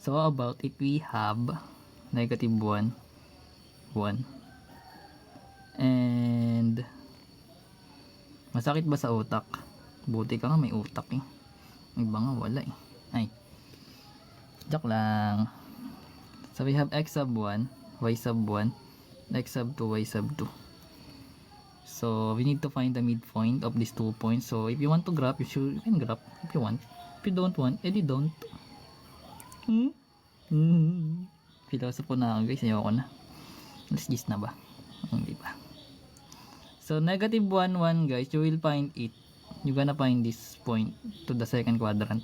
So how about if we have negative 1, 1, and masakit ba sa utak? Buti ka nga may utak eh. Iba nga wala eh. Ay, joke lang. So we have x sub 1, y sub 1, x sub 2, y sub 2. So we need to find the midpoint of these 2 points. So if you want to graph, you can graph if you want. If you don't want, edi don't. Philosopher na ako guys, ayoko na. Alas 10 na ba? Hindi pa. So negative 1, 1 guys, you will find it. You're gonna find this point to the second quadrant.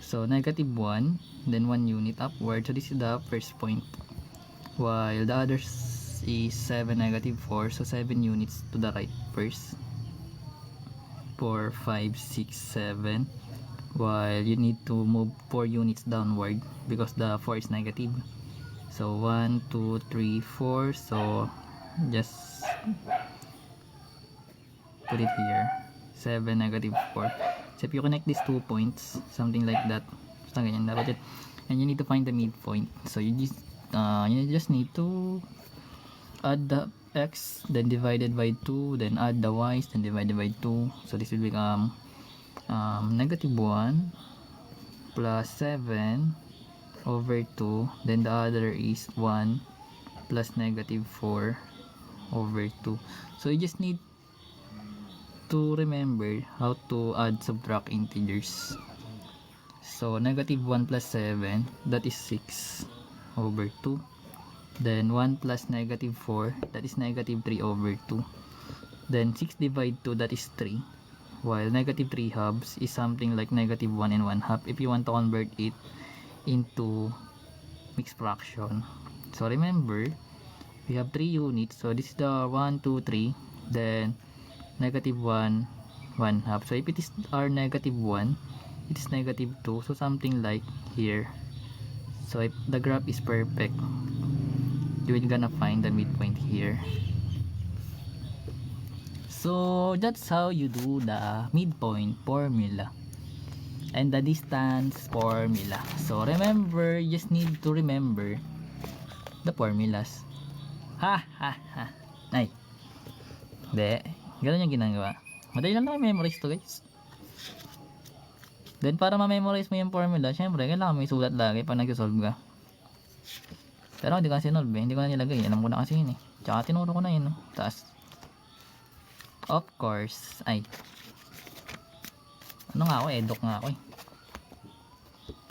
So negative 1, then 1 unit upward. So this is the first point. While the others is 7, negative 4. So 7 units to the right first. 4, 5, 6, 7. While you need to move 4 units downward because the 4 is negative. So 1, 2, 3, 4. So just put it here. 7, negative 4. So if you connect these 2 points, something like that, basta ganyan dapat yun. And you need to find the midpoint. So you just need to add the x, then divided by 2, then add the y's, then divided by 2. So this will become negative 1 plus 7 over 2, then the other is 1 plus negative 4 over 2. So you just need to remember how to add, subtract integers. So negative 1 plus 7, that is 6 over 2. Then 1 plus negative 4, that is negative 3 over 2. Then 6 divide 2, that is 3. While negative 3 halves is something like negative 1 and 1 half if you want to convert it into mixed fraction. So remember, we have 3 units. So this is the 1, 2, 3. Then negative 1, 1 half. So if it is our negative 1, it is negative 2. So something like here. So if the graph is perfect, you will gonna find the midpoint here. So that's how you do the midpoint formula and the distance formula. So remember, you just need to remember the formulas. Ha ha ha. Ay. Hindi. Ganun yung ginagawa. Madali lang naman memorize to guys. Then para ma-memorize mo yung formula, syempre kailangan mo isulat lagi pag nag-solve ka. Pero hindi ko kasi solve eh. Hindi ko na nilagay. Alam ko na kasi yun eh. Tsaka tinuro ko na yun. Taas. Of course. Ay. Ano nga ako? Edok nga ako eh.